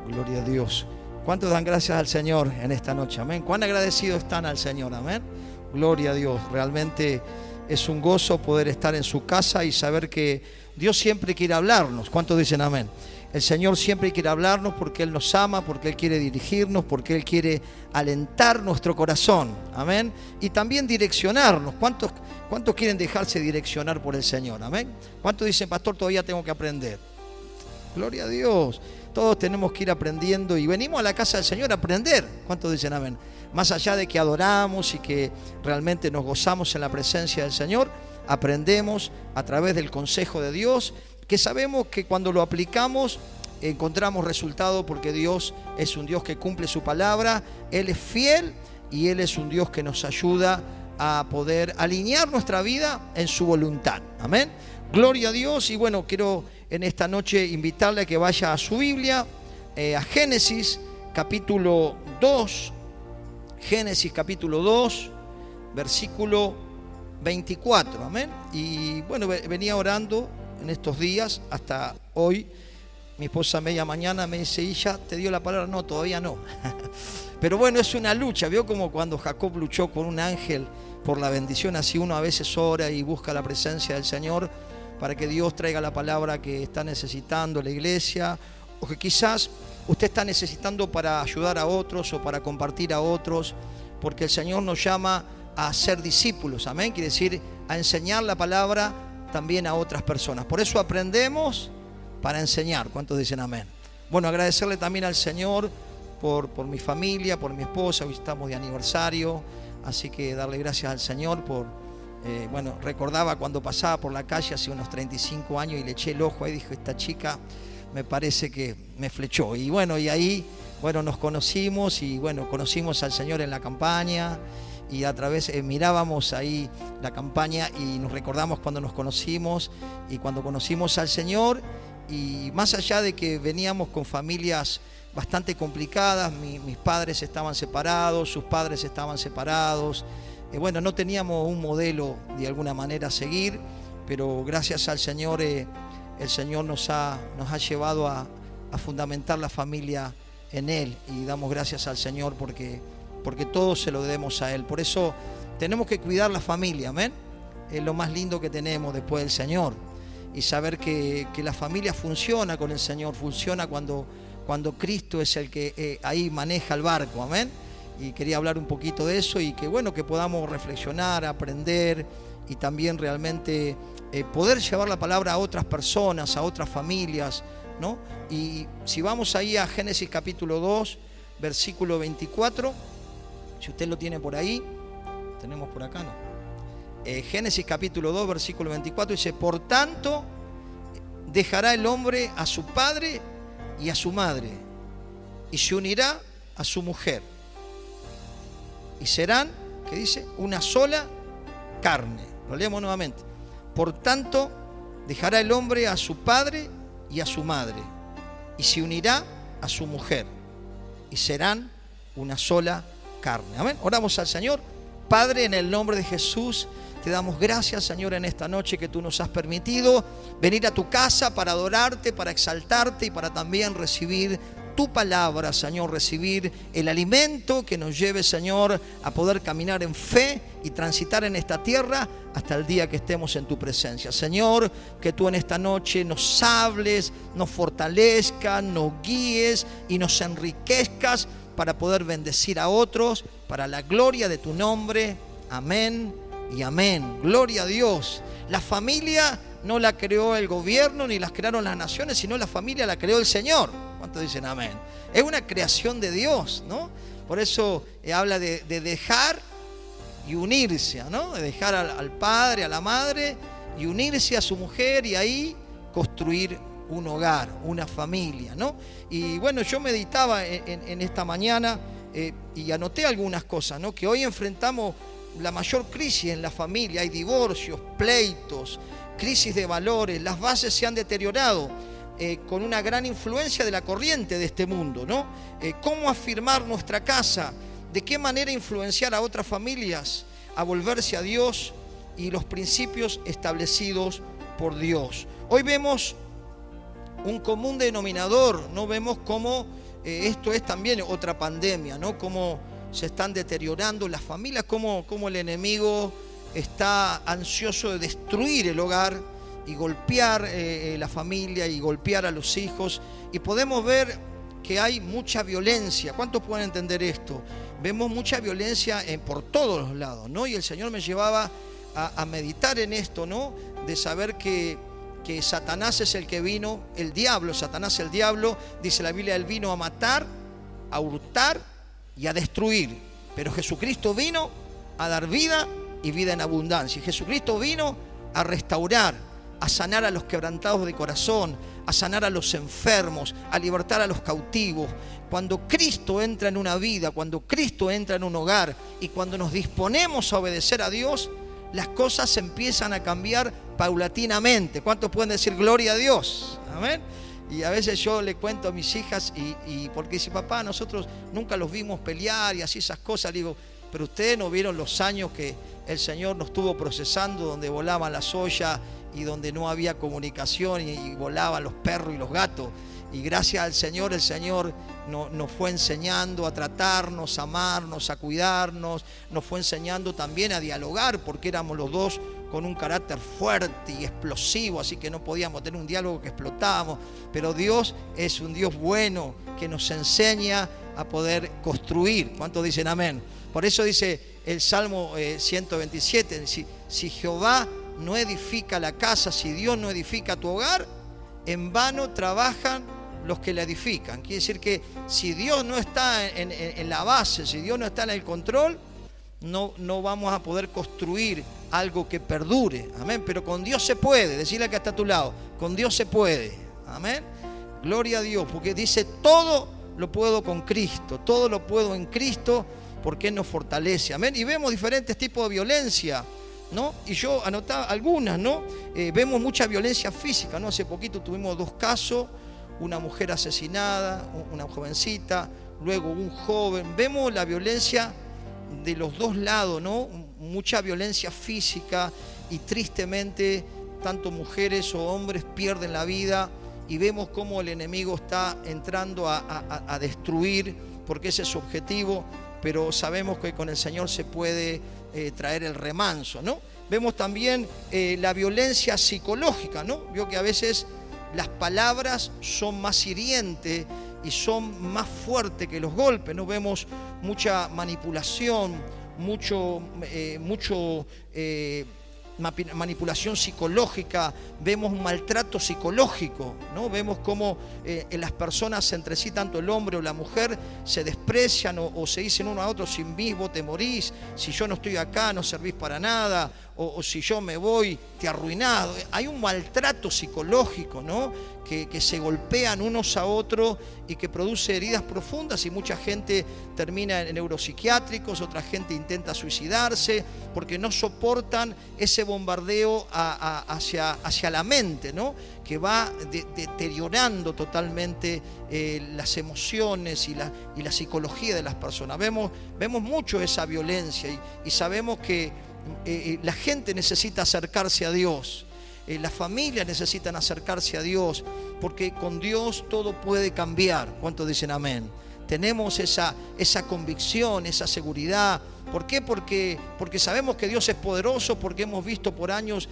Gloria a Dios. ¿Cuántos dan gracias al Señor en esta noche? Amén. ¿Cuán agradecidos están al Señor? Amén. Gloria a Dios. Realmente es un gozo poder estar en su casa y saber que Dios siempre quiere hablarnos. ¿Cuántos dicen amén? El Señor siempre quiere hablarnos porque Él nos ama, porque Él quiere dirigirnos, porque Él quiere alentar nuestro corazón. Amén. Y también direccionarnos. ¿Cuántos quieren dejarse direccionar por el Señor? Amén. ¿Cuántos dicen, pastor, todavía tengo que aprender? Gloria a Dios. Todos tenemos que ir aprendiendo y venimos a la casa del Señor a aprender. ¿Cuántos dicen amén? Más allá de que adoramos y que realmente nos gozamos en la presencia del Señor, aprendemos a través del consejo de Dios, que sabemos que cuando lo aplicamos encontramos resultado, porque Dios es un Dios que cumple su palabra, Él es fiel y Él es un Dios que nos ayuda a poder alinear nuestra vida en su voluntad. Amén. Gloria a Dios. Y bueno, quiero en esta noche invitarle a que vaya a su Biblia, a Génesis capítulo 2, Génesis capítulo 2, versículo 24, amén. Y bueno, venía orando en estos días, hasta hoy. Mi esposa media mañana me dice, ¿y ya te dio la palabra? No, todavía no. Pero bueno, es una lucha. Vio como cuando Jacob luchó con un ángel por la bendición, así uno a veces ora y busca la presencia del Señor para que Dios traiga la palabra que está necesitando la iglesia, o que quizás usted está necesitando para ayudar a otros o para compartir a otros, porque el Señor nos llama a ser discípulos, amén, quiere decir a enseñar la palabra también a otras personas. Por eso aprendemos para enseñar. ¿Cuántos dicen amén? Bueno, agradecerle también al Señor por mi familia, por mi esposa. Hoy estamos de aniversario, así que darle gracias al Señor por... bueno, recordaba cuando pasaba por la calle hace unos 35 años y le eché el ojo ahí, dije, esta chica me parece que me flechó. Y bueno, y ahí, bueno, nos conocimos y bueno, conocimos al Señor en la campaña y a través, mirábamos ahí la campaña y nos recordamos cuando nos conocimos y cuando conocimos al Señor. Y más allá de que veníamos con familias bastante complicadas, mis padres estaban separados, sus padres estaban separados. Bueno, no teníamos un modelo de alguna manera a seguir, pero gracias al Señor, el Señor nos ha llevado a fundamentar la familia en Él, y damos gracias al Señor porque todo se lo debemos a Él. Por eso tenemos que cuidar la familia, amén. Es lo más lindo que tenemos después del Señor, y saber que la familia funciona con el Señor, funciona cuando Cristo es el que ahí maneja el barco, amén. Y quería hablar un poquito de eso y que bueno, que podamos reflexionar, aprender y también realmente poder llevar la palabra a otras personas, a otras familias, ¿no? Y si vamos ahí a Génesis capítulo 2, versículo 24, si usted lo tiene por ahí, tenemos por acá, ¿no? Génesis capítulo 2, versículo 24 dice, por tanto, dejará el hombre a su padre y a su madre y se unirá a su mujer. Y serán, ¿qué dice? Una sola carne. Lo leemos nuevamente. Por tanto, dejará el hombre a su padre y a su madre, y se unirá a su mujer, y serán una sola carne. Amén. Oramos al Señor. Padre, en el nombre de Jesús, te damos gracias, Señor, en esta noche que tú nos has permitido venir a tu casa para adorarte, para exaltarte y para también recibir tu palabra, Señor, recibir el alimento que nos lleve, Señor, a poder caminar en fe y transitar en esta tierra hasta el día que estemos en tu presencia. Señor, que tú en esta noche nos hables, nos fortalezcas, nos guíes y nos enriquezcas para poder bendecir a otros, para la gloria de tu nombre. Amén y amén. Gloria a Dios. La familia no la creó el gobierno ni las crearon las naciones, sino la familia la creó el Señor. ¿Cuántos dicen amén? Es una creación de Dios, ¿no? Por eso habla de dejar y unirse, ¿no? De dejar al padre, a la madre y unirse a su mujer y ahí construir un hogar, una familia, ¿no? Y bueno, yo meditaba en esta mañana y anoté algunas cosas, ¿no? Que hoy enfrentamos la mayor crisis en la familia. Hay divorcios, pleitos, crisis de valores, las bases se han deteriorado con una gran influencia de la corriente de este mundo, ¿no? ¿Cómo afirmar nuestra casa? ¿De qué manera influenciar a otras familias a volverse a Dios y los principios establecidos por Dios? Hoy vemos un común denominador, no vemos cómo esto es también otra pandemia, ¿no? Cómo se están deteriorando las familias, cómo el enemigo está ansioso de destruir el hogar y golpear la familia y golpear a los hijos. Y podemos ver que hay mucha violencia. ¿Cuántos pueden entender esto? Vemos mucha violencia por todos los lados, ¿no? Y el Señor me llevaba a meditar en esto, ¿no? De saber que Satanás es el que vino, el diablo, Satanás el diablo, dice la Biblia, él vino a matar, a hurtar y a destruir. Pero Jesucristo vino a dar vida y vida en abundancia. Y Jesucristo vino a restaurar, a sanar a los quebrantados de corazón, a sanar a los enfermos, a libertar a los cautivos. Cuando Cristo entra en una vida, cuando Cristo entra en un hogar y cuando nos disponemos a obedecer a Dios, las cosas empiezan a cambiar paulatinamente. ¿Cuántos pueden decir gloria a Dios? Amén. Y a veces yo le cuento a mis hijas, y porque dice, papá, nosotros nunca los vimos pelear y así esas cosas. Le digo, pero ustedes no vieron los años que el Señor nos estuvo procesando, donde volaban las ollas y donde no había comunicación y volaban los perros y los gatos. Y gracias al Señor, el Señor nos fue enseñando a tratarnos, a amarnos, a cuidarnos. Nos fue enseñando también a dialogar, porque éramos los dos con un carácter fuerte y explosivo, así que no podíamos tener un diálogo que explotábamos. Pero Dios es un Dios bueno que nos enseña a poder construir. ¿Cuántos dicen amén? Por eso dice el Salmo 127, si Jehová no edifica la casa, si Dios no edifica tu hogar, en vano trabajan los que la edifican. Quiere decir que si Dios no está en la base, si Dios no está en el control, no vamos a poder construir algo que perdure. Amén. Pero con Dios se puede. Decirle que está a tu lado, con Dios se puede. Amén. Gloria a Dios, porque dice, todo lo puedo con Cristo, todo lo puedo en Cristo, porque Él nos fortalece. Amén. Y vemos diferentes tipos de violencia, ¿no? Y yo anotaba algunas, ¿no? Vemos mucha violencia física, ¿no? Hace poquito tuvimos 2 casos, una mujer asesinada, una jovencita, luego un joven. Vemos la violencia de los dos lados, ¿no? Mucha violencia física, y tristemente tanto mujeres o hombres pierden la vida, y vemos cómo el enemigo está entrando a destruir, porque ese es su objetivo. Pero sabemos que con el Señor se puede traer el remanso, ¿no? Vemos también la violencia psicológica, ¿no? Veo que a veces las palabras son más hirientes y son más fuertes que los golpes, ¿no? Vemos mucha manipulación, manipulación psicológica, vemos un maltrato psicológico, ¿no? Vemos cómo las personas entre sí, tanto el hombre o la mujer, se desprecian o se dicen uno a otro, sin mí vos te morís, si yo no estoy acá no servís para nada, o si yo me voy te arruinás. Hay un maltrato psicológico, ¿no? Que se golpean unos a otros y que produce heridas profundas, y mucha gente termina en neuropsiquiátricos, otra gente intenta suicidarse porque no soportan ese bombardeo hacia la mente, ¿no? Que va deteriorando totalmente las emociones y la psicología de las personas. Vemos mucho esa violencia, y sabemos que la gente necesita acercarse a Dios. Las familias necesitan acercarse a Dios, porque con Dios todo puede cambiar. ¿Cuántos dicen amén? Tenemos esa convicción, esa seguridad. ¿Por qué? Porque sabemos que Dios es poderoso, porque hemos visto por años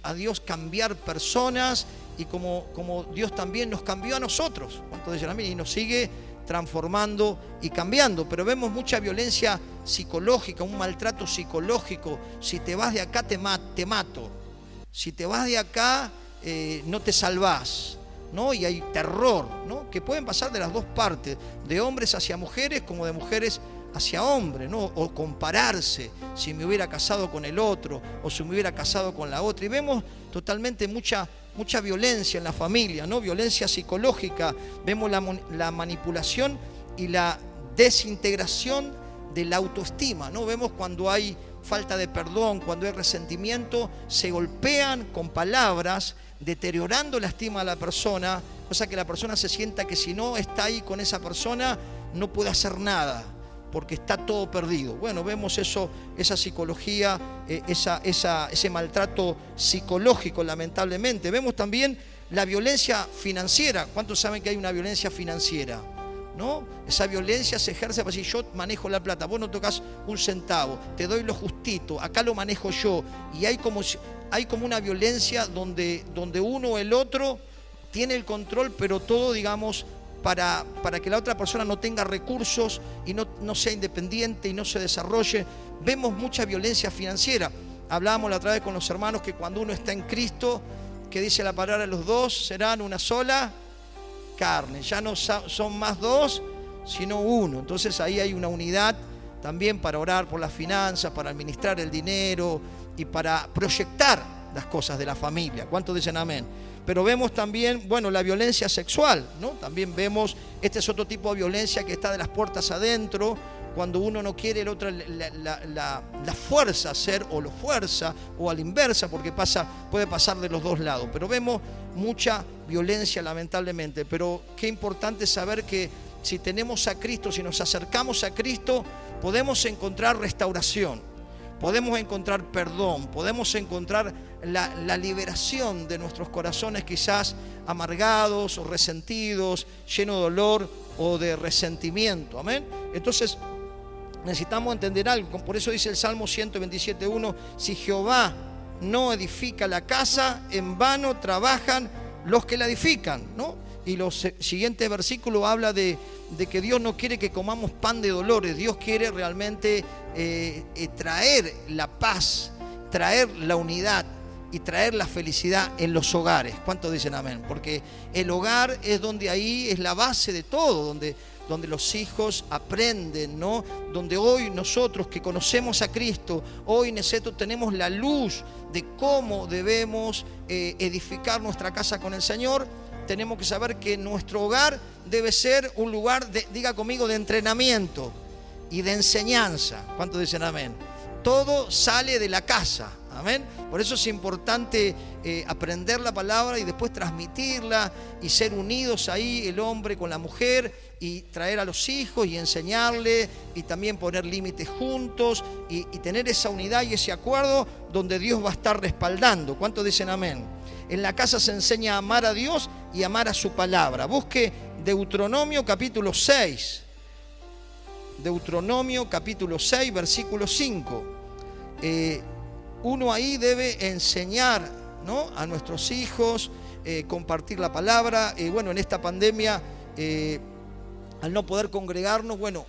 a Dios cambiar personas, y como Dios también nos cambió a nosotros. ¿Cuántos dicen amén? Y nos sigue transformando y cambiando. Pero vemos mucha violencia psicológica, un maltrato psicológico. Si te vas de acá te mato. Si te vas de acá, no te salvás, ¿no? Y hay terror, ¿no? Que pueden pasar de las dos partes, de hombres hacia mujeres como de mujeres hacia hombres, ¿no? O compararse, si me hubiera casado con el otro, o si me hubiera casado con la otra. Y vemos totalmente mucha violencia en la familia, ¿no? Violencia psicológica. Vemos la manipulación y la desintegración de la autoestima, ¿no? Vemos cuando hay falta de perdón, cuando hay resentimiento, se golpean con palabras, deteriorando la estima de la persona, cosa que la persona se sienta que si no está ahí con esa persona no puede hacer nada, porque está todo perdido. Bueno, vemos eso, esa psicología, ese maltrato psicológico, lamentablemente. Vemos también la violencia financiera. ¿Cuántos saben que hay una violencia financiera? ¿no? Esa violencia se ejerce para decir, yo manejo la plata, vos no tocas un centavo, te doy lo justito, acá lo manejo yo. Y hay como una violencia donde uno o el otro tiene el control, pero todo, digamos, para que la otra persona no tenga recursos y no sea independiente y no se desarrolle. Vemos mucha violencia financiera. Hablábamos la otra vez con los hermanos que cuando uno está en Cristo, que dice la palabra, los dos serán una sola carne. Ya no son más dos, sino uno. Entonces ahí hay una unidad también para orar por las finanzas, para administrar el dinero y para proyectar las cosas de la familia. ¿Cuántos dicen amén? Pero vemos también, bueno, la violencia sexual, ¿no? También vemos, este es otro tipo de violencia que está de las puertas adentro, cuando uno no quiere, el otro la fuerza a hacer, o lo fuerza, o a la inversa, porque puede pasar de los dos lados. Pero vemos mucha violencia, lamentablemente. Pero qué importante saber que si tenemos a Cristo, si nos acercamos a Cristo, podemos encontrar restauración, podemos encontrar perdón, podemos encontrar la liberación de nuestros corazones quizás amargados o resentidos, llenos de dolor o de resentimiento. Amén. Entonces necesitamos entender algo. Por eso dice el Salmo 127:1, si Jehová no edifica la casa, en vano trabajan los que la edifican, ¿no? Y los siguientes versículos habla de que Dios no quiere que comamos pan de dolores. Dios quiere realmente traer la paz, traer la unidad y traer la felicidad en los hogares. ¿Cuántos dicen amén? Porque el hogar es donde ahí es la base de todo, donde los hijos aprenden, ¿no? Donde hoy nosotros que conocemos a Cristo, hoy nosotros tenemos la luz de cómo debemos edificar nuestra casa con el Señor. Tenemos que saber que nuestro hogar debe ser un lugar, diga conmigo, de entrenamiento y de enseñanza. ¿Cuántos dicen amén? Todo sale de la casa. Amén. Por eso es importante aprender la palabra y después transmitirla y ser unidos ahí, el hombre con la mujer, y traer a los hijos y enseñarle y también poner límites juntos y tener esa unidad y ese acuerdo donde Dios va a estar respaldando. ¿Cuántos dicen amén? En la casa se enseña a amar a Dios y amar a su palabra. Busque Deuteronomio capítulo 6. Deuteronomio capítulo 6, versículo 5. Uno ahí debe enseñar, ¿no?, a nuestros hijos, compartir la palabra. Bueno, en esta pandemia, al no poder congregarnos, bueno,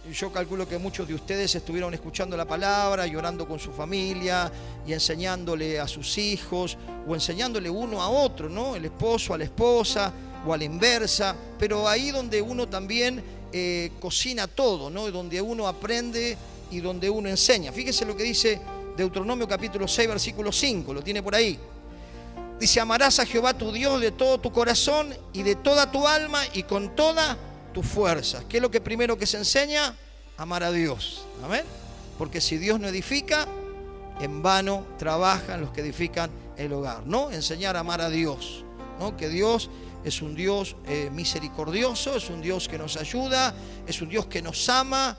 yo calculo que muchos de ustedes estuvieron escuchando la palabra y orando con su familia y enseñándole a sus hijos o enseñándole uno a otro, ¿no? El esposo a la esposa o a la inversa. Pero ahí donde uno también cocina todo, ¿no? Donde uno aprende y donde uno enseña. Fíjese lo que dice Deuteronomio capítulo 6, versículo 5, lo tiene por ahí. Dice, amarás a Jehová tu Dios de todo tu corazón y de toda tu alma y con toda tu fuerza. ¿Qué es lo que primero que se enseña? Amar a Dios. Amén. Porque si Dios no edifica, en vano trabajan los que edifican el hogar, ¿no? Enseñar a amar a Dios, ¿no? Que Dios es un Dios misericordioso, es un Dios que nos ayuda, es un Dios que nos ama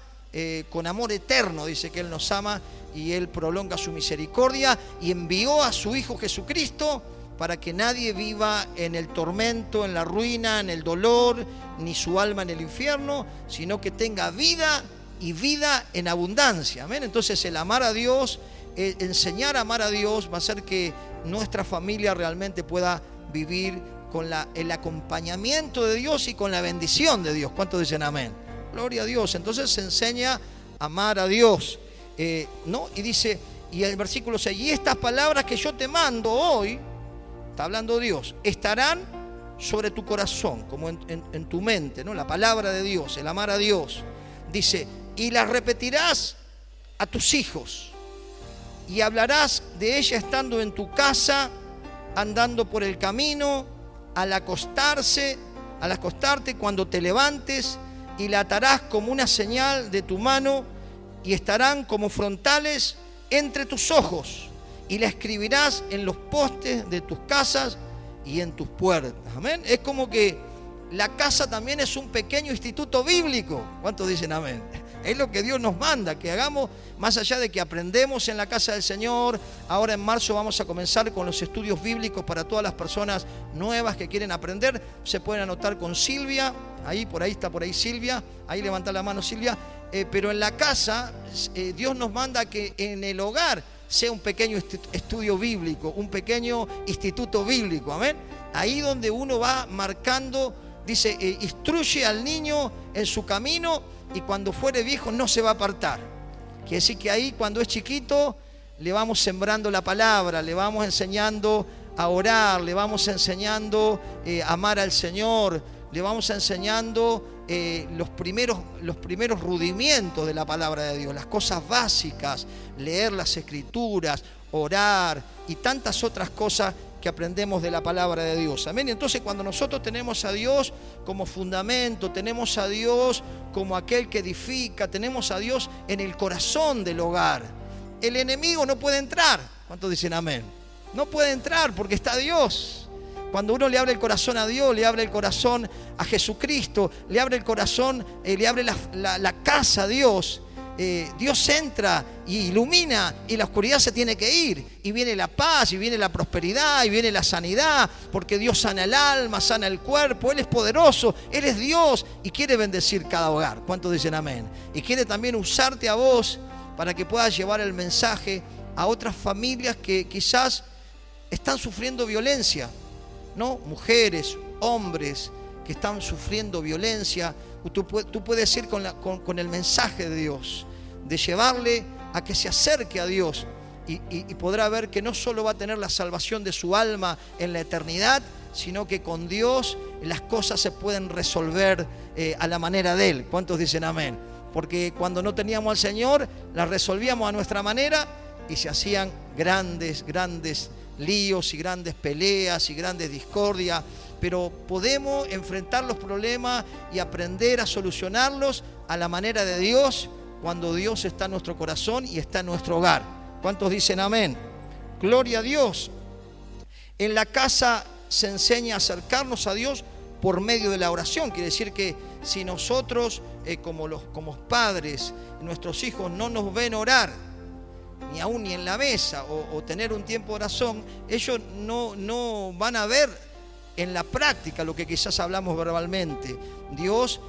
con amor eterno. Dice que Él nos ama y Él prolonga su misericordia y envió a su Hijo Jesucristo para que nadie viva en el tormento, en la ruina, en el dolor, ni su alma en el infierno, sino que tenga vida y vida en abundancia. Amén. Entonces el amar a Dios, enseñar a amar a Dios va a hacer que nuestra familia realmente pueda vivir con el acompañamiento de Dios y con la bendición de Dios. ¿Cuántos dicen amén? Gloria a Dios. Entonces se enseña a amar a Dios, ¿no? Y dice, y el versículo 6, y estas palabras que yo te mando hoy, está hablando Dios, estarán sobre tu corazón, como en tu mente, ¿no? La palabra de Dios, el amar a Dios. Dice, y las repetirás a tus hijos, y hablarás de ella estando en tu casa, andando por el camino, al acostarte, cuando te levantes, y la atarás como una señal de tu mano, y estarán como frontales entre tus ojos, y la escribirás en los postes de tus casas y en tus puertas. Amén. Es como que la casa también es un pequeño instituto bíblico. ¿Cuántos dicen amén? Es lo que Dios nos manda, que hagamos, más allá de que aprendemos en la casa del Señor. Ahora en marzo vamos a comenzar con los estudios bíblicos para todas las personas nuevas que quieren aprender. Se pueden anotar con Silvia, por ahí está Silvia, ahí levanta la mano Silvia. Pero en la casa, Dios nos manda que en el hogar sea un pequeño estudio bíblico, un pequeño instituto bíblico, amén. Ahí donde uno va marcando, dice, instruye al niño en su camino y cuando fuere viejo no se va a apartar. Quiere decir que ahí cuando es chiquito le vamos sembrando la palabra, le vamos enseñando a orar, le vamos enseñando a amar al Señor, le vamos enseñando los primeros rudimientos de la palabra de Dios, las cosas básicas, leer las escrituras, orar y tantas otras cosas que aprendemos de la palabra de Dios. Amén. Entonces, cuando nosotros tenemos a Dios como fundamento, tenemos a Dios como aquel que edifica, tenemos a Dios en el corazón del hogar, el enemigo no puede entrar. ¿Cuántos dicen amén? No puede entrar porque está Dios. Cuando uno le abre el corazón a Dios, le abre el corazón a Jesucristo, le abre el corazón, le abre la casa a Dios, Dios entra y ilumina y la oscuridad se tiene que ir. Y viene la paz, y viene la prosperidad, y viene la sanidad, porque Dios sana el alma, sana el cuerpo. Él es poderoso, Él es Dios y quiere bendecir cada hogar. ¿Cuántos dicen amén? Y quiere también usarte a vos para que puedas llevar el mensaje a otras familias que quizás están sufriendo violencia, ¿no? Mujeres, hombres que están sufriendo violencia. Tú puedes ir con el mensaje de Dios, de llevarle a que se acerque a Dios y podrá ver que no solo va a tener la salvación de su alma en la eternidad, sino que con Dios las cosas se pueden resolver a la manera de Él. ¿Cuántos dicen amén? Porque cuando no teníamos al Señor, las resolvíamos a nuestra manera y se hacían grandes líos y grandes peleas y grandes discordias. Pero podemos enfrentar los problemas y aprender a solucionarlos a la manera de Dios cuando Dios está en nuestro corazón y está en nuestro hogar. ¿Cuántos dicen amén? Gloria a Dios. En la casa se enseña a acercarnos a Dios por medio de la oración. Quiere decir que si nosotros como padres, nuestros hijos no nos ven orar, ni en la mesa o tener un tiempo de oración, ellos no van a ver en la práctica lo que quizás hablamos verbalmente. Dios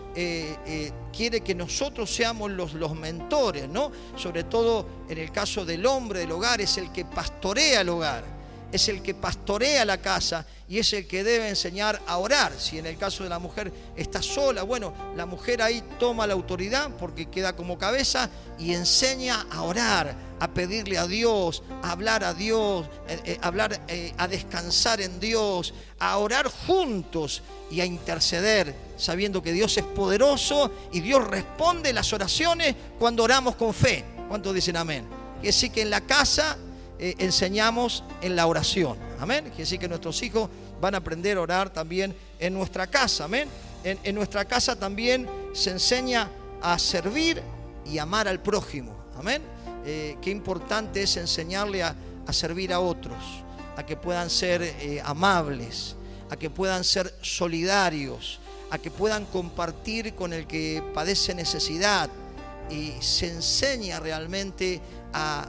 quiere que nosotros seamos los mentores, ¿no? Sobre todo en el caso del hombre del hogar, es el que pastorea el hogar, es el que pastorea la casa y es el que debe enseñar a orar. Si en el caso de la mujer está sola, bueno, la mujer ahí toma la autoridad porque queda como cabeza y enseña a orar, a pedirle a Dios, a hablar a Dios, a descansar en Dios, a orar juntos y a interceder, sabiendo que Dios es poderoso y Dios responde las oraciones cuando oramos con fe. ¿Cuántos dicen amén? Quiere decir que en la casa enseñamos en la oración. Amén. Quiere decir que nuestros hijos van a aprender a orar también en nuestra casa. Amén. En nuestra casa también se enseña a servir y amar al prójimo. Amén. Qué importante es enseñarle a servir a otros, a que puedan ser amables, a que puedan ser solidarios, a que puedan compartir con el que padece necesidad. Y se enseña realmente a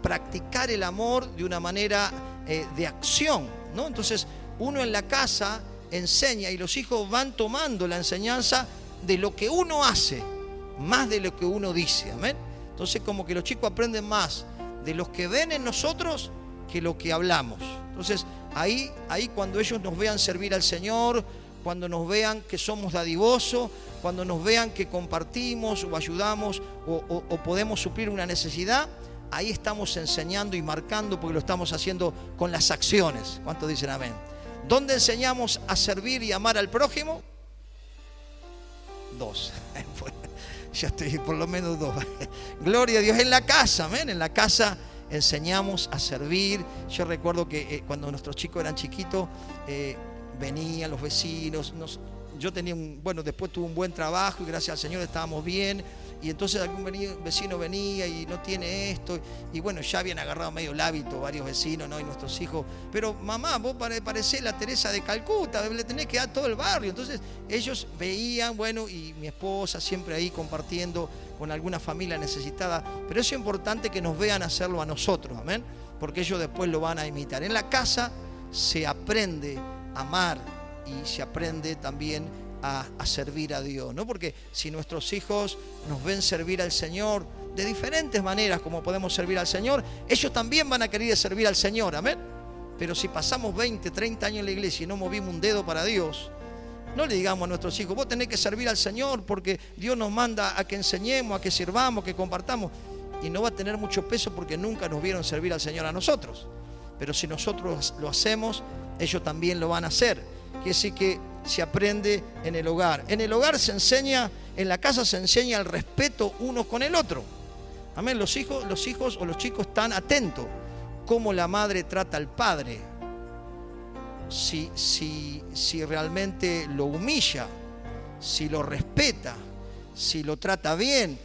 practicar el amor de una manera de acción, ¿no? Entonces uno en la casa enseña y los hijos van tomando la enseñanza de lo que uno hace, más de lo que uno dice. Amén. Entonces como que los chicos aprenden más de los que ven en nosotros que lo que hablamos. Entonces ahí cuando ellos nos vean servir al Señor, cuando nos vean que somos dadivosos, cuando nos vean que compartimos o ayudamos o podemos suplir una necesidad, ahí estamos enseñando y marcando porque lo estamos haciendo con las acciones. ¿Cuántos dicen amén? ¿Dónde enseñamos a servir y amar al prójimo? 2. Ya estoy por lo menos 2. Gloria a Dios. En la casa, amén. En la casa enseñamos a servir. Yo recuerdo que cuando nuestros chicos eran chiquitos, venían los vecinos. Yo tenía después tuve un buen trabajo y gracias al Señor estábamos bien. Y entonces algún vecino venía y no tiene esto. Y bueno, ya habían agarrado medio el hábito varios vecinos, ¿no? Y nuestros hijos. Pero mamá, vos parecés la Teresa de Calcuta, le tenés que dar todo el barrio. Entonces ellos veían, bueno, y mi esposa siempre ahí compartiendo con alguna familia necesitada. Pero es importante que nos vean hacerlo a nosotros, amén. Porque ellos después lo van a imitar. En la casa se aprende a amar y se aprende también a servir a Dios, ¿no? Porque si nuestros hijos nos ven servir al Señor de diferentes maneras como podemos servir al Señor, ellos también van a querer servir al Señor, amén. Pero si pasamos 20, 30 años en la iglesia y no movimos un dedo para Dios, no le digamos a nuestros hijos, vos tenés que servir al Señor porque Dios nos manda a que enseñemos, a que sirvamos, que compartamos. Y no va a tener mucho peso porque nunca nos vieron servir al Señor a nosotros. Pero si nosotros lo hacemos, ellos también lo van a hacer. Quiere decir que se aprende en el hogar. En el hogar se enseña, en la casa se enseña el respeto uno con el otro. Amén. Los hijos o los chicos están atentos cómo la madre trata al padre. Si realmente lo humilla, si lo respeta, si lo trata bien,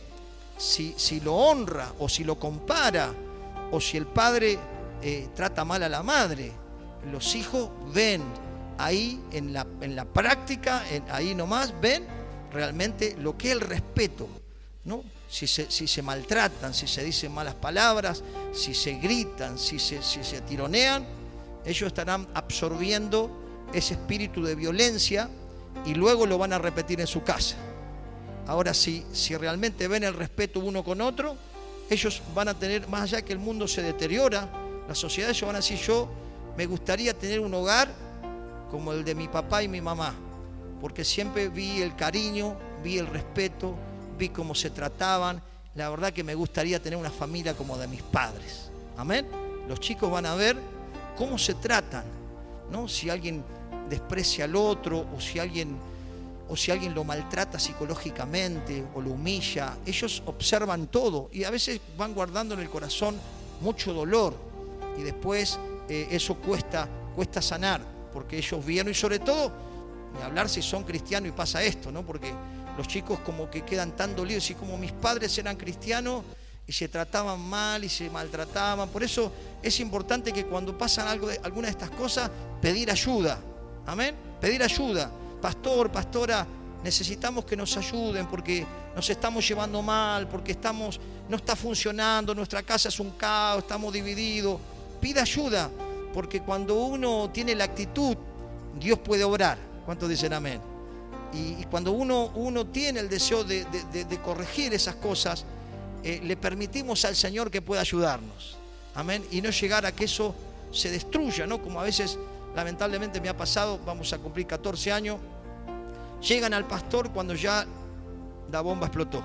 si lo honra o si lo compara, o si el padre trata mal a la madre. Los hijos ven ahí en la práctica, ahí nomás ven realmente lo que es el respeto, ¿no? Si se maltratan, si se dicen malas palabras, si se gritan, si se tironean, ellos estarán absorbiendo ese espíritu de violencia y luego lo van a repetir en su casa. Ahora, si realmente ven el respeto uno con otro, ellos van a tener, más allá que el mundo se deteriora, la sociedad, ellos van a decir, yo me gustaría tener un hogar como el de mi papá y mi mamá, porque siempre vi el cariño, vi el respeto, vi cómo se trataban. La verdad que me gustaría tener una familia como de mis padres. Amén. Los chicos van a ver cómo se tratan, ¿no? Si alguien desprecia al otro o si alguien lo maltrata psicológicamente o lo humilla, ellos observan todo y a veces van guardando en el corazón mucho dolor y después eso cuesta sanar. Porque ellos vieron, y sobre todo, ni hablar si son cristianos y pasa esto, ¿no? Porque los chicos como que quedan tan dolidos, y como mis padres eran cristianos y se trataban mal y se maltrataban. Por eso es importante que cuando pasan alguna de estas cosas, pedir ayuda. Amén. Pedir ayuda. Pastor, pastora, necesitamos que nos ayuden porque nos estamos llevando mal, porque no está funcionando, nuestra casa es un caos, estamos divididos. Pida ayuda. Porque cuando uno tiene la actitud, Dios puede obrar. ¿Cuántos dicen amén? Y cuando uno tiene el deseo de corregir esas cosas, le permitimos al Señor que pueda ayudarnos. Amén. Y no llegar a que eso se destruya, ¿no? Como a veces, lamentablemente, me ha pasado, vamos a cumplir 14 años, llegan al pastor cuando ya la bomba explotó.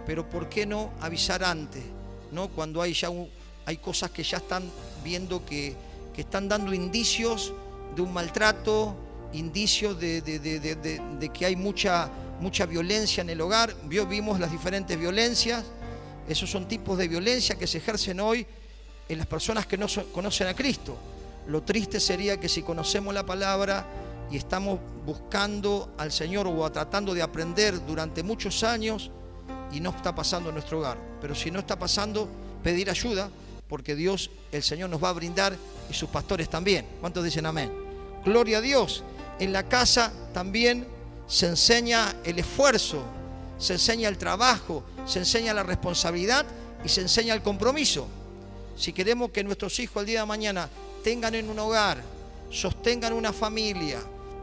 Pero ¿por qué no avisar antes? ¿No? Cuando hay cosas que ya están viendo que están dando indicios de un maltrato, indicios de que hay mucha violencia en el hogar. Vimos las diferentes violencias. Esos son tipos de violencia que se ejercen hoy en las personas que no conocen a Cristo. Lo triste sería que si conocemos la palabra y estamos buscando al Señor o tratando de aprender durante muchos años y no está pasando en nuestro hogar. Pero si no está pasando, pedir ayuda, porque Dios, el Señor, nos va a brindar y sus pastores también. ¿Cuántos dicen amén? Gloria a Dios. En la casa también se enseña el esfuerzo, se enseña el trabajo, se enseña la responsabilidad y se enseña el compromiso. Si queremos que nuestros hijos el día de mañana tengan en un hogar, sostengan una familia,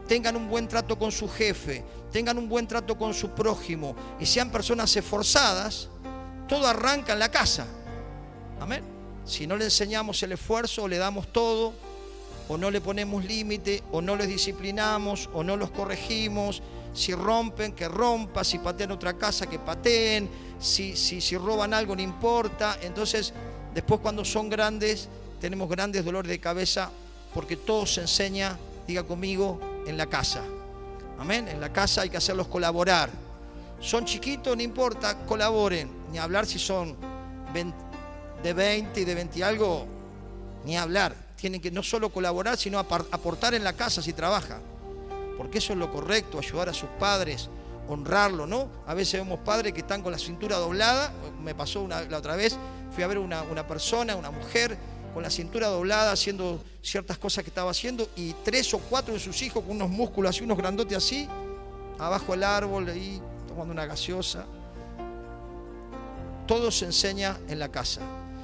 tengan un buen trato con su jefe, tengan un buen trato con su prójimo y sean personas esforzadas, todo arranca en la casa. Amén. Si no le enseñamos el esfuerzo, o le damos todo, o no le ponemos límite, o no les disciplinamos, o no los corregimos. Si rompen, que rompan. Si patean otra casa, que pateen. Si roban algo, no importa. Entonces, después cuando son grandes, tenemos grandes dolores de cabeza, porque todo se enseña, diga conmigo, en la casa. Amén. En la casa hay que hacerlos colaborar. Son chiquitos, no importa, colaboren. Ni hablar si son de 20 y de 20 y algo, ni hablar. Tienen que no solo colaborar, sino aportar en la casa si trabaja. Porque eso es lo correcto, ayudar a sus padres, honrarlo, ¿no? A veces vemos padres que están con la cintura doblada. Me pasó la otra vez, fui a ver una persona, una mujer con la cintura doblada haciendo ciertas cosas que estaba haciendo, y 3 o 4 de sus hijos con unos músculos así, unos grandotes así, abajo del árbol, ahí tomando una gaseosa. Todo se enseña en la casa.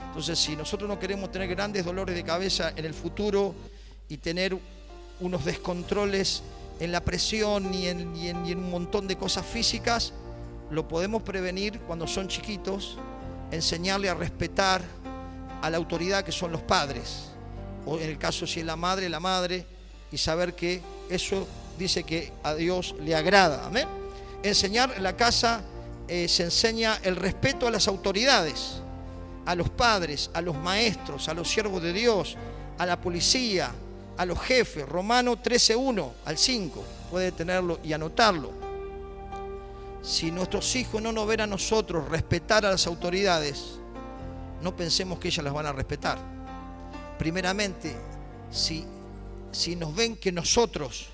Entonces, si nosotros no queremos tener grandes dolores de cabeza en el futuro y tener unos descontroles en la presión y en un montón de cosas físicas, lo podemos prevenir cuando son chiquitos, enseñarle a respetar a la autoridad que son los padres, o en el caso si es la madre, y saber que eso dice que a Dios le agrada. Amén. Enseñar en la casa, se enseña el respeto a las autoridades, a los padres, a los maestros, a los siervos de Dios, a la policía, a los jefes. Romano 13:1 al 5, puede tenerlo y anotarlo. Si nuestros hijos no nos ven a nosotros respetar a las autoridades, no pensemos que ellas las van a respetar. Primeramente, si nos ven que nosotros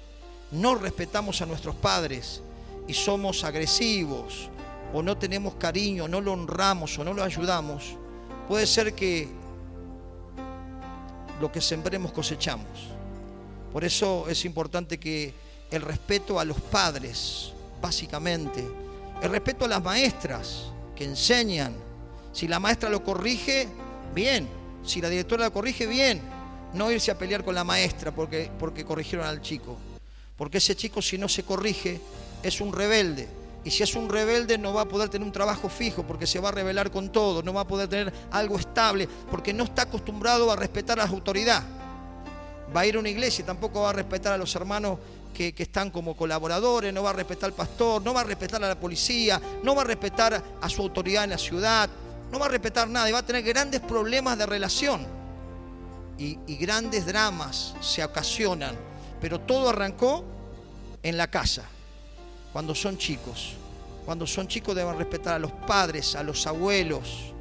no respetamos a nuestros padres y somos agresivos, o no tenemos cariño, no lo honramos o no lo ayudamos, puede ser que lo que sembremos cosechamos. Por eso es importante que el respeto a los padres, básicamente, el respeto a las maestras que enseñan. Si la maestra lo corrige, bien. Si la directora lo corrige, bien. No irse a pelear con la maestra porque corrigieron al chico. Porque ese chico, si no se corrige, es un rebelde. Y si es un rebelde, no va a poder tener un trabajo fijo, porque se va a rebelar con todo. No va a poder tener algo estable, porque no está acostumbrado a respetar a la autoridad. Va a ir a una iglesia y tampoco va a respetar a los hermanos que están como colaboradores, no va a respetar al pastor, no va a respetar a la policía, no va a respetar a su autoridad en la ciudad, no va a respetar nada, y va a tener grandes problemas de relación y grandes dramas se ocasionan. Pero todo arrancó en la casa, cuando son chicos. Cuando son chicos deben respetar a los padres, a los abuelos,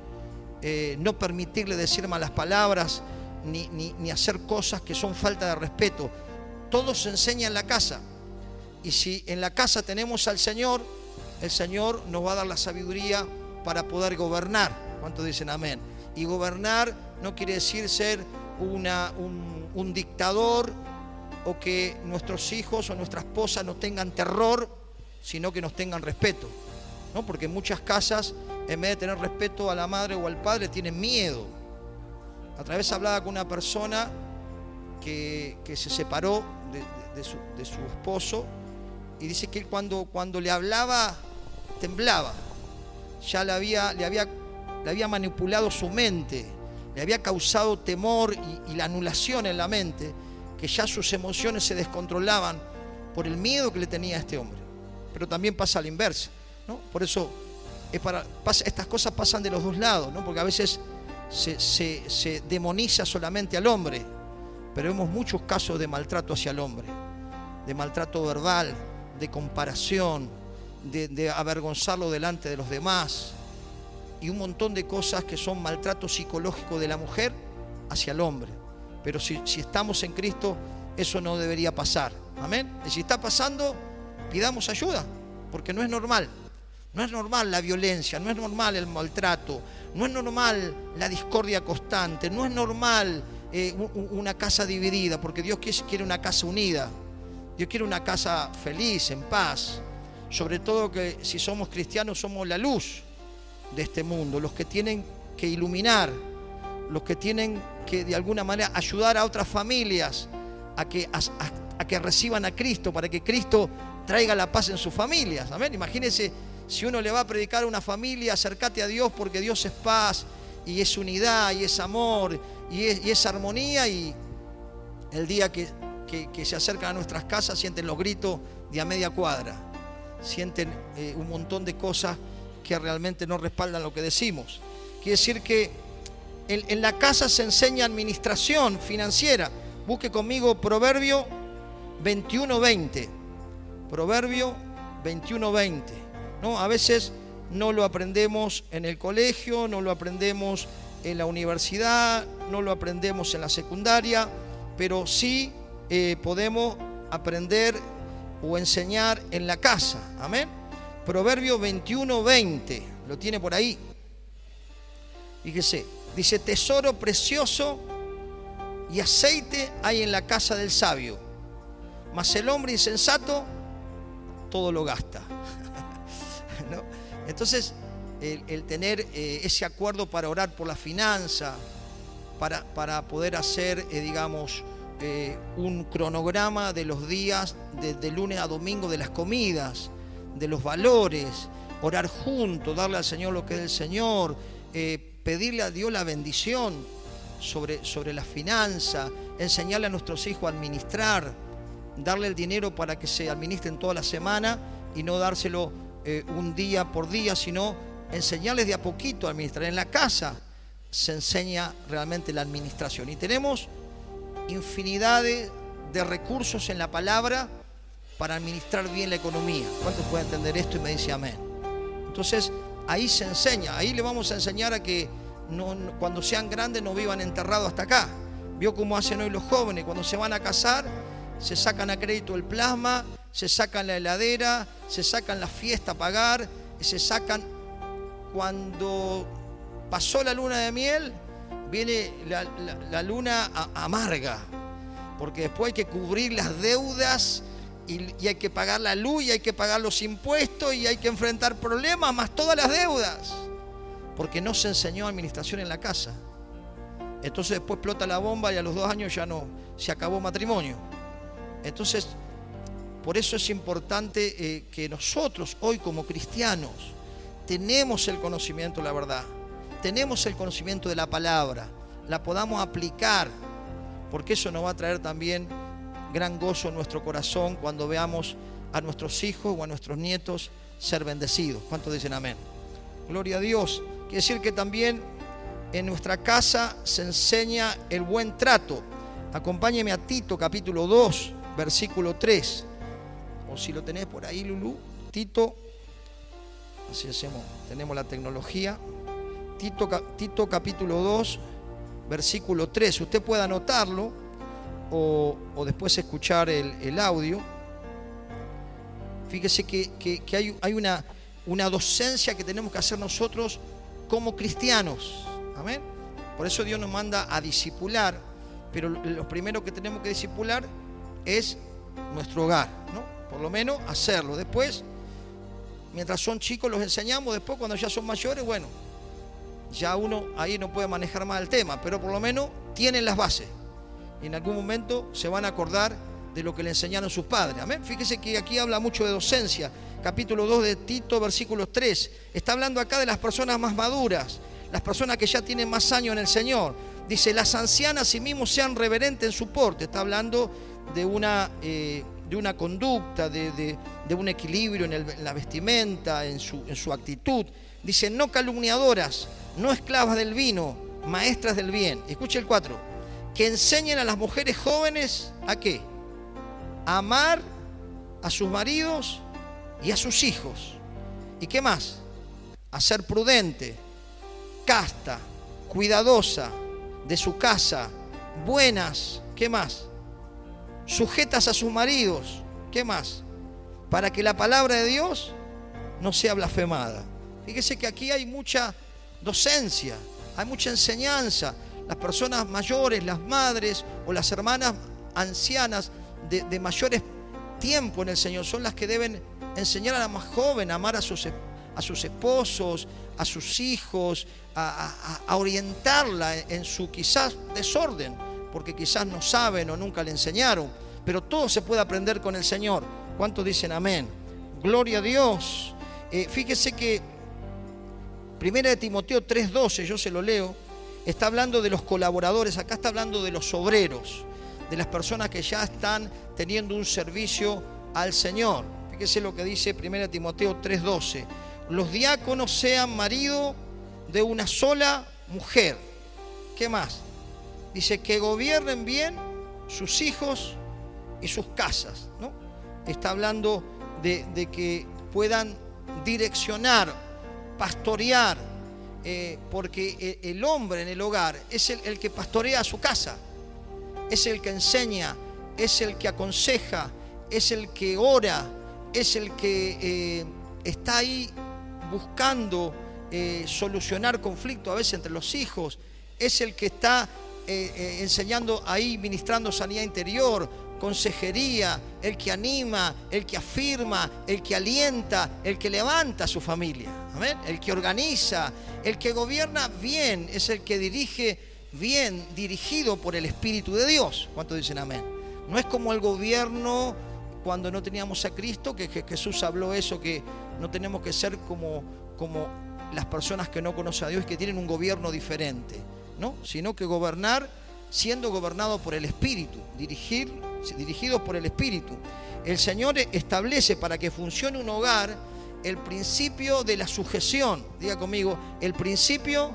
no permitirle decir malas palabras ni hacer cosas que son falta de respeto. Todo se enseña en la casa. Y si en la casa tenemos al Señor, el Señor nos va a dar la sabiduría para poder gobernar. ¿Cuántos dicen amén? Y gobernar no quiere decir ser un dictador, o que nuestros hijos o nuestra esposa no tengan terror, sino que nos tengan respeto, ¿no? Porque en muchas casas, en vez de tener respeto a la madre o al padre, tienen miedo. A través hablaba con una persona que se separó de su esposo, y dice que él cuando le hablaba temblaba. Ya le había manipulado su mente, le había causado temor y la anulación en la mente, que ya sus emociones se descontrolaban por el miedo que le tenía a este hombre. Pero también pasa a la inversa, ¿no? Por eso estas cosas pasan de los dos lados, ¿no? Porque a veces se demoniza solamente al hombre, pero vemos muchos casos de maltrato hacia el hombre, de maltrato verbal, de comparación, de avergonzarlo delante de los demás, y un montón de cosas que son maltrato psicológico de la mujer hacia el hombre. Pero si estamos en Cristo, eso no debería pasar. Amén. Y si está pasando, pidamos ayuda, porque no es normal. No es normal la violencia, no es normal el maltrato, no es normal la discordia constante, no es normal una casa dividida, porque Dios quiere una casa unida. Dios quiere una casa feliz, en paz. Sobre todo que si somos cristianos somos la luz de este mundo, los que tienen que iluminar, los que tienen que de alguna manera ayudar a otras familias a que reciban a Cristo, para que Cristo traiga la paz en sus familias. Amén. Imagínense si uno le va a predicar a una familia: acércate a Dios porque Dios es paz y es unidad y es amor y es armonía, y el día que se acercan a nuestras casas sienten los gritos de a media cuadra, sienten un montón de cosas que realmente no respaldan lo que decimos. Quiere decir que en la casa se enseña administración financiera. Busque conmigo Proverbio 21:20. Proverbio 21:20. ¿No? A veces no lo aprendemos en el colegio, no lo aprendemos en la universidad, no lo aprendemos en la secundaria, pero sí podemos aprender o enseñar en la casa. Amén. Proverbio 21:20. Lo tiene por ahí. Fíjese, dice: tesoro precioso y aceite hay en la casa del sabio, mas el hombre insensato todo lo gasta. ¿No? Entonces, el tener ese acuerdo para orar por la finanza, para poder hacer, digamos, un cronograma de los días, de lunes a domingo, de las comidas, de los valores, orar juntos, darle al Señor lo que es del Señor, pedirle a Dios la bendición sobre la finanza, enseñarle a nuestros hijos a administrar, darle el dinero para que se administren toda la semana y no dárselo un día por día, sino enseñarles de a poquito a administrar. En la casa se enseña realmente la administración y tenemos infinidad de recursos en la palabra para administrar bien la economía. ¿Cuántos pueden entender esto? Y me dice amén. Entonces ahí se enseña, ahí le vamos a enseñar a que cuando sean grandes no vivan enterrados hasta acá. Vio cómo hacen hoy los jóvenes, cuando se van a casar se sacan a crédito el plasma, se sacan la heladera, se sacan la fiesta a pagar, se sacan, cuando pasó la luna de miel, viene la luna amarga, porque después hay que cubrir las deudas y hay que pagar la luz y hay que pagar los impuestos y hay que enfrentar problemas más todas las deudas, porque no se enseñó administración en la casa. Entonces después explota la bomba y a los 2 años ya no, se acabó matrimonio. Entonces, por eso es importante que nosotros hoy como cristianos tenemos el conocimiento de la verdad, tenemos el conocimiento de la palabra, la podamos aplicar, porque eso nos va a traer también gran gozo en nuestro corazón cuando veamos a nuestros hijos o a nuestros nietos ser bendecidos. ¿Cuántos dicen amén? Gloria a Dios. Quiere decir que también en nuestra casa se enseña el buen trato. Acompáñeme a Tito capítulo 2, versículo 3. O si lo tenés por ahí, Lulú, Tito, así hacemos, tenemos la tecnología. Tito capítulo 2, versículo 3. Usted puede anotarlo o después escuchar el audio. Fíjese que hay una docencia que tenemos que hacer nosotros como cristianos. Amén. Por eso Dios nos manda a discipular, pero lo primero que tenemos que discipular es nuestro hogar, ¿no? Por lo menos hacerlo. Después, mientras son chicos los enseñamos, después cuando ya son mayores, bueno, ya uno ahí no puede manejar más el tema, pero por lo menos tienen las bases. Y en algún momento se van a acordar de lo que le enseñaron sus padres. Amén. Fíjese que aquí habla mucho de docencia. Capítulo 2 de Tito, versículo 3. Está hablando acá de las personas más maduras, las personas que ya tienen más años en el Señor. Dice: las ancianas asimismo sean reverentes en su porte. Está hablando de una conducta, de un equilibrio en la vestimenta, en su actitud. Dice: no calumniadoras, no esclavas del vino, maestras del bien. Escuche el 4. Que enseñen a las mujeres jóvenes ¿a qué? A amar a sus maridos y a sus hijos. ¿Y qué más? A ser prudente, casta, cuidadosa de su casa, buenas, ¿qué más? Sujetas a sus maridos, ¿qué más? Para que la palabra de Dios no sea blasfemada. Fíjese que aquí hay mucha docencia, hay mucha enseñanza. Las personas mayores, las madres o las hermanas ancianas de mayores tiempo en el Señor son las que deben enseñar a la más joven a amar a sus esposos, a sus hijos, a orientarla en su quizás desorden, porque quizás no saben o nunca le enseñaron, pero todo se puede aprender con el Señor. ¿Cuántos dicen amén? Gloria a Dios. Fíjese que 1 Timoteo 3:12, yo se lo leo, está hablando de los colaboradores, acá está hablando de los obreros, de las personas que ya están teniendo un servicio al Señor. Fíjese lo que dice 1 Timoteo 3:12. Los diáconos sean marido de una sola mujer. ¿Qué más? Dice que gobiernen bien sus hijos y sus casas, ¿no? Está hablando de que puedan direccionar, pastorear, porque el hombre en el hogar es el que pastorea su casa, es el que enseña, es el que aconseja, es el que ora, es el que está ahí buscando solucionar conflictos a veces entre los hijos, es el que está enseñando ahí, ministrando sanidad interior, consejería, el que anima, el que afirma, el que alienta, el que levanta a su familia, amén, el que organiza, el que gobierna bien, es el que dirige bien, dirigido por el Espíritu de Dios. ¿Cuántos dicen amén? No es como el gobierno cuando no teníamos a Cristo, que Jesús habló eso, que no tenemos que ser como las personas que no conocen a Dios y que tienen un gobierno diferente, ¿no? Sino que gobernar siendo gobernado por el Espíritu, dirigidos por el Espíritu. El Señor establece para que funcione un hogar el principio de la sujeción. Diga conmigo, el principio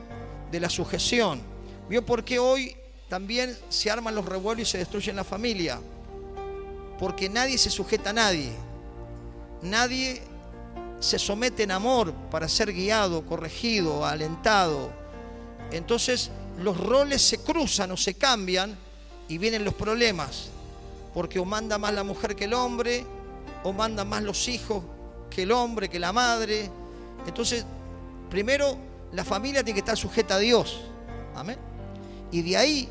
de la sujeción. ¿Vio por qué hoy también se arman los revuelos y se destruyen la familia? Porque nadie se sujeta a nadie. Nadie se somete en amor para ser guiado, corregido, alentado. Entonces los roles se cruzan o se cambian y vienen los problemas, porque o manda más la mujer que el hombre, o mandan más los hijos que el hombre, que la madre. Entonces, primero la familia tiene que estar sujeta a Dios, amén, y de ahí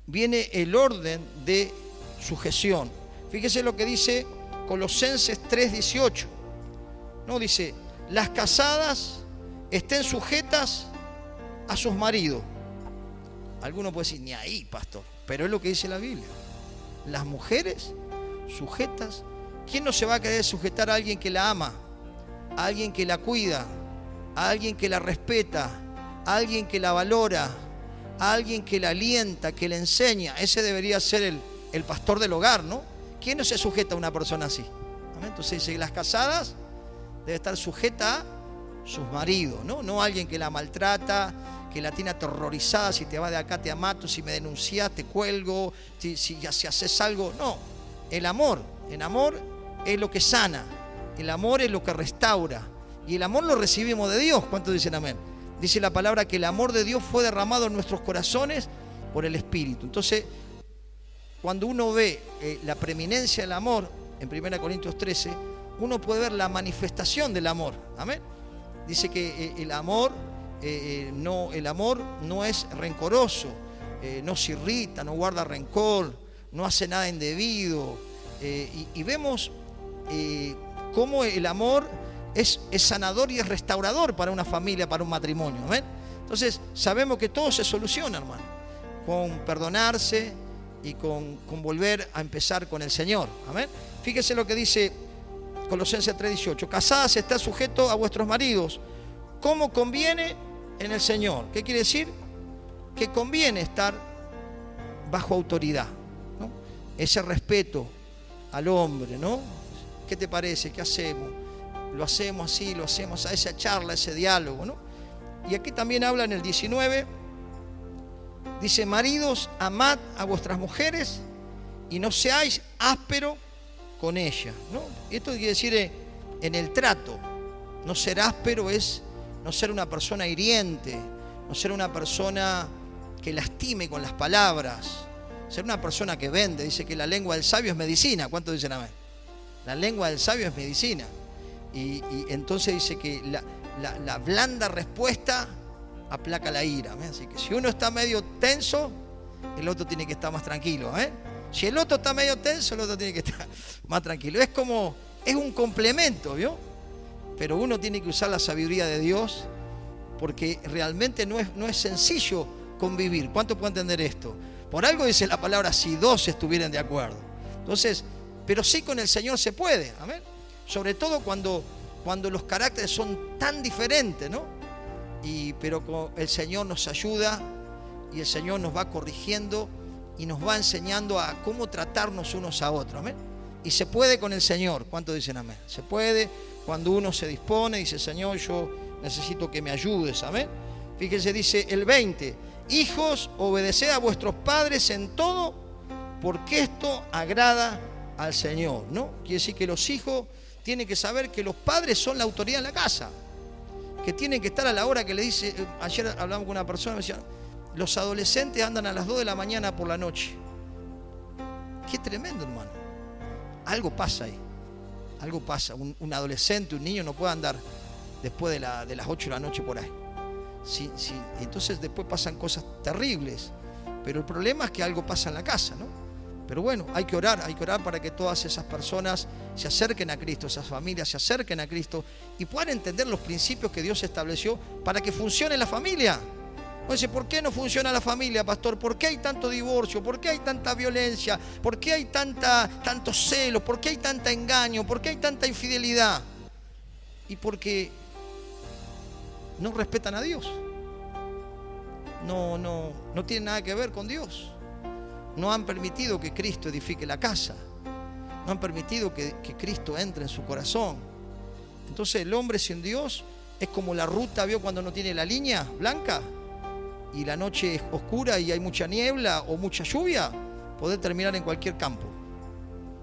viene el orden de sujeción. Fíjese lo que dice Colosenses 3:18. No, dice, las casadas estén sujetas a sus maridos. Alguno puede decir, ni ahí, pastor, pero es lo que dice la Biblia. Las mujeres sujetas. ¿Quién no se va a querer sujetar a alguien que la ama? A alguien que la cuida, a alguien que la respeta, a alguien que la valora, a alguien que la alienta, que la enseña? Ese debería ser el pastor del hogar, ¿no? ¿Quién no se sujeta a una persona así? ¿Amén? Entonces dice, las casadas deben estar sujetas a sus maridos, ¿no? No a alguien que la maltrata, que la tiene aterrorizada, si te vas de acá te mato, si me denuncias te cuelgo, si haces algo. No, el amor es lo que sana, el amor es lo que restaura, y el amor lo recibimos de Dios. ¿Cuántos dicen amén? Dice la palabra que el amor de Dios fue derramado en nuestros corazones por el Espíritu. Entonces, cuando uno ve la preeminencia del amor en 1 Corintios 13, uno puede ver la manifestación del amor. Amén. Dice que el amor no es rencoroso, no se irrita, no guarda rencor, no hace nada indebido. Y vemos cómo el amor es sanador y es restaurador para una familia, para un matrimonio. ¿Amén? Entonces sabemos que todo se soluciona, hermano, con perdonarse y con volver a empezar con el Señor. Amén. Fíjese lo que dice Colosenses 3:18. Casadas, está sujeto a vuestros maridos, como conviene en el Señor. ¿Qué quiere decir? Que conviene estar bajo autoridad, ¿no? Ese respeto al hombre, ¿no? ¿Qué te parece? ¿Qué hacemos? Lo hacemos así, lo hacemos a esa charla, ese diálogo, ¿no? Y aquí también habla en el 19, dice, maridos, amad a vuestras mujeres y no seáis ásperos con ellas, ¿no? Esto quiere decir en el trato. No ser áspero es no ser una persona hiriente, no ser una persona que lastime con las palabras, ser una persona que vende. Dice que la lengua del sabio es medicina. ¿Cuántos dicen amén? La lengua del sabio es medicina. Y entonces dice que la blanda respuesta aplaca la ira. ¿Amén? Así que si uno está medio tenso, el otro tiene que estar más tranquilo. ¿Amén? Si el otro está medio tenso, el otro tiene que estar más tranquilo. Es un complemento, ¿vio? Pero uno tiene que usar la sabiduría de Dios, porque realmente no es sencillo convivir. ¿Cuánto puede entender esto? Por algo dice la palabra, si dos estuvieran de acuerdo. Entonces, pero sí con el Señor se puede. Amén. Sobre todo cuando los caracteres son tan diferentes, ¿no? Pero el Señor nos ayuda y el Señor nos va corrigiendo y nos va enseñando a cómo tratarnos unos a otros. Amén. Y se puede con el Señor. ¿Cuántos dicen amén? Se puede cuando uno se dispone y dice, Señor, yo necesito que me ayudes. Amén. Fíjense, dice el 20, hijos, obedeced a vuestros padres en todo, porque esto agrada al Señor, ¿no? Quiere decir que los hijos tienen que saber que los padres son la autoridad en la casa, que tienen que estar a la hora que le dice. Ayer hablamos con una persona, me decía, los adolescentes andan a las 2 de la mañana por la noche. Qué tremendo, hermano. Algo pasa ahí. algo pasa. Un adolescente, un niño no puede andar después de las 8 de la noche por ahí. Sí, entonces después pasan cosas terribles. Pero el problema es que algo pasa en la casa, ¿no? Pero bueno, hay que orar para que todas esas personas se acerquen a Cristo, esas familias se acerquen a Cristo y puedan entender los principios que Dios estableció para que funcione la familia. Entonces, ¿por qué no funciona la familia, pastor? ¿Por qué hay tanto divorcio? ¿Por qué hay tanta violencia? ¿Por qué hay tantos celos? ¿Por qué hay tanta engaño? ¿Por qué hay tanta infidelidad? Y porque no respetan a Dios. No tiene nada que ver con Dios. No han permitido que Cristo edifique la casa. No han permitido que Cristo entre en su corazón. Entonces el hombre sin Dios es como la ruta, ¿vio? Cuando no tiene la línea blanca y la noche es oscura y hay mucha niebla o mucha lluvia, podés terminar en cualquier campo,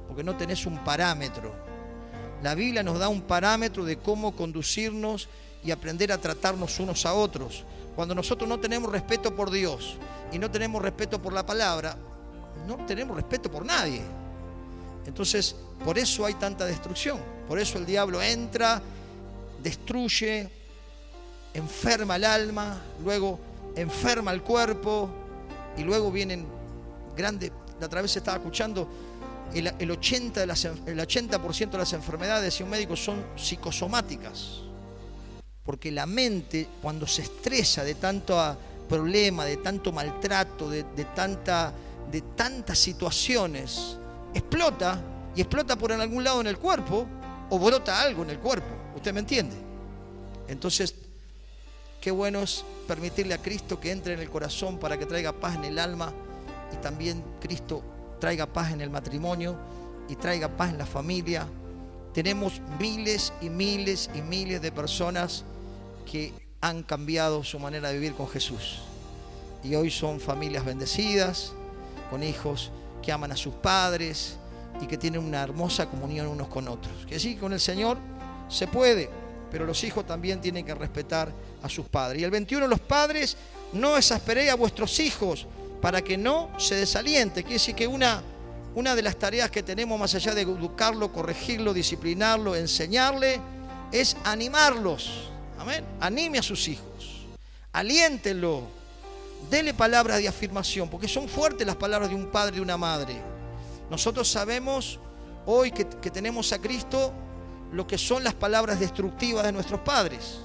porque no tenés un parámetro. La Biblia nos da un parámetro de cómo conducirnos y aprender a tratarnos unos a otros. Cuando nosotros no tenemos respeto por Dios y no tenemos respeto por la palabra, no tenemos respeto por nadie. Entonces, por eso hay tanta destrucción. Por eso el diablo entra, destruye, enferma el alma, luego enferma el cuerpo y luego vienen grandes. La otra vez estaba escuchando el 80% de las enfermedades, y un médico, son psicosomáticas. Porque la mente, cuando se estresa de tanto problema, de tanto maltrato, de tantas situaciones, explota, y explota por en algún lado en el cuerpo, o brota algo en el cuerpo. ¿Usted me entiende? Entonces, qué bueno es permitirle a Cristo que entre en el corazón para que traiga paz en el alma, y también Cristo traiga paz en el matrimonio y traiga paz en la familia. Tenemos miles y miles y miles de personas que han cambiado su manera de vivir con Jesús. Y hoy son familias bendecidas, con hijos que aman a sus padres y que tienen una hermosa comunión unos con otros. Que sí, con el Señor se puede, pero los hijos también tienen que respetar a sus padres. Y el 21, los padres, no exasperéis a vuestros hijos para que no se desaliente. Quiere decir que una de las tareas que tenemos, más allá de educarlo, corregirlo, disciplinarlo, enseñarle, es animarlos. Amén. Anime a sus hijos, aliéntenlo, dele palabras de afirmación, porque son fuertes las palabras de un padre y de una madre. Nosotros sabemos hoy que tenemos a Cristo lo que son las palabras destructivas de nuestros padres.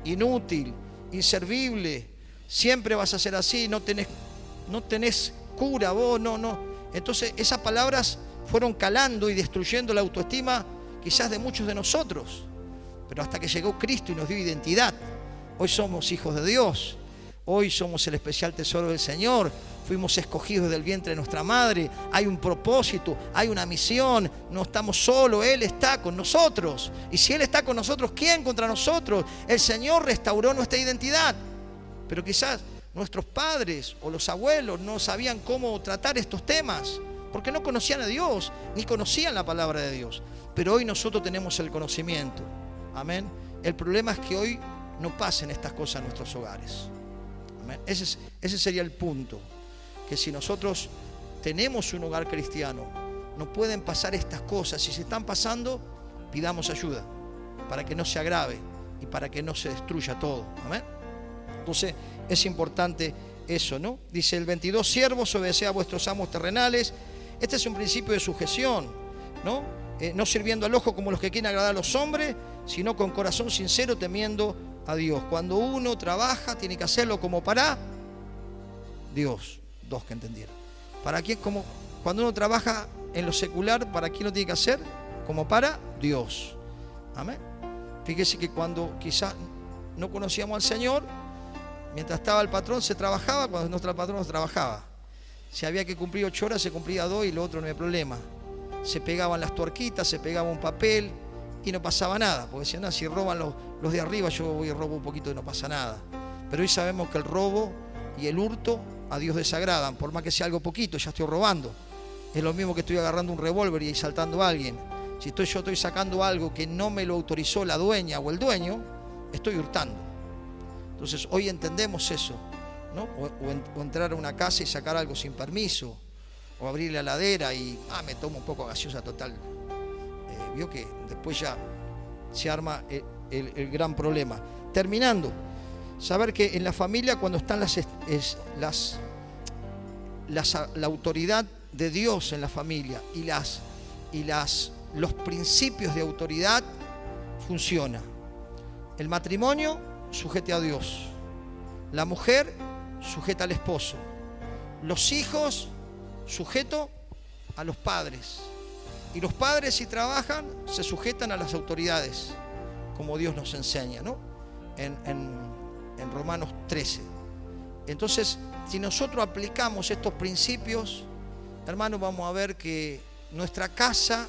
Inútil, inservible, siempre vas a ser así, no tenés cura vos, no. Entonces esas palabras fueron calando y destruyendo la autoestima quizás de muchos de nosotros. Pero hasta que llegó Cristo y nos dio identidad. Hoy somos hijos de Dios. Hoy somos el especial tesoro del Señor. Fuimos escogidos del vientre de nuestra madre. Hay un propósito, hay una misión. No estamos solos, Él está con nosotros. Y si Él está con nosotros, ¿quién contra nosotros? El Señor restauró nuestra identidad. Pero quizás nuestros padres o los abuelos no sabían cómo tratar estos temas, porque no conocían a Dios, ni conocían la palabra de Dios. Pero hoy nosotros tenemos el conocimiento. Amén. El problema es que hoy no pasen estas cosas en nuestros hogares. Amén. Ese sería el punto. Que si nosotros tenemos un hogar cristiano, no pueden pasar estas cosas. Si se están pasando, pidamos ayuda para que no se agrave y para que no se destruya todo. Amén. Entonces es importante eso, ¿no? Dice el 22, siervos, obedeced a vuestros amos terrenales. Este es un principio de sujeción, ¿no? No sirviendo al ojo como los que quieren agradar a los hombres, sino con corazón sincero, temiendo a Dios. Cuando uno trabaja, tiene que hacerlo como para Dios. Dos que entendieron. ¿Para quién? Como cuando uno trabaja en lo secular, ¿para quién lo tiene que hacer? Como para Dios. Amén. Fíjese que cuando quizás no conocíamos al Señor, mientras estaba el patrón se trabajaba, cuando no estaba el patrón no trabajaba. Si había que cumplir 8 horas, se cumplía 2 y lo otro no había problema. Se pegaban las tuerquitas, se pegaba un papel y no pasaba nada. Porque decían, no, si roban los de arriba, yo voy y robo un poquito y no pasa nada. Pero hoy sabemos que el robo y el hurto a Dios desagradan. Por más que sea algo poquito, ya estoy robando. Es lo mismo que estoy agarrando un revólver y saltando a alguien. Si yo estoy sacando algo que no me lo autorizó la dueña o el dueño, estoy hurtando. Entonces hoy entendemos eso, ¿no? O entrar a una casa y sacar algo sin permiso, o abrir la heladera y me tomo un poco gaseosa total. vio que después ya se arma el gran problema. Terminando, saber que en la familia, cuando están la autoridad de Dios en la familia y los principios de autoridad, funciona. El matrimonio sujete a Dios, la mujer sujeta al esposo, los hijos sujetos a los padres, y los padres, si trabajan, se sujetan a las autoridades, como Dios nos enseña, ¿no? En Romanos 13. Entonces, si nosotros aplicamos estos principios, hermanos, vamos a ver que nuestra casa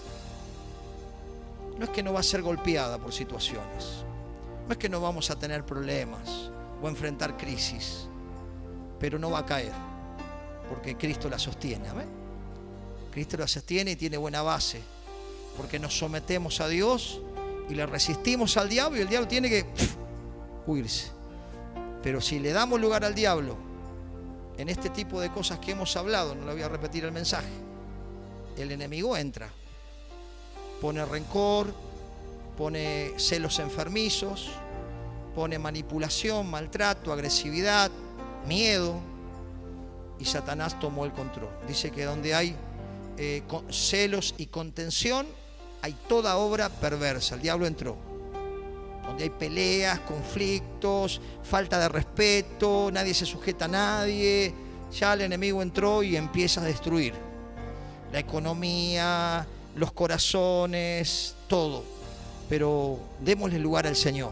no es que no va a ser golpeada por situaciones, no es que no vamos a tener problemas o enfrentar crisis, pero no va a caer, porque Cristo la sostiene. ¿Amén? Cristo la sostiene y tiene buena base, porque nos sometemos a Dios y le resistimos al diablo, y el diablo tiene que huirse. Pero si le damos lugar al diablo en este tipo de cosas que hemos hablado, no le voy a repetir el mensaje, el enemigo entra, pone rencor, pone celos enfermizos, pone manipulación, maltrato, agresividad, miedo, y Satanás tomó el control. Dice que donde hay celos y contención, hay toda obra perversa. El diablo entró. Donde hay peleas, conflictos, falta de respeto, nadie se sujeta a nadie, ya el enemigo entró y empieza a destruir la economía, los corazones, todo. Pero démosle lugar al Señor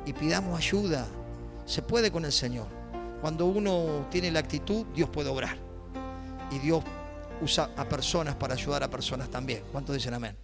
y pidamos ayuda. Se puede con el Señor. Cuando uno tiene la actitud, Dios puede obrar, y Dios usa a personas para ayudar a personas también. ¿Cuántos dicen amén?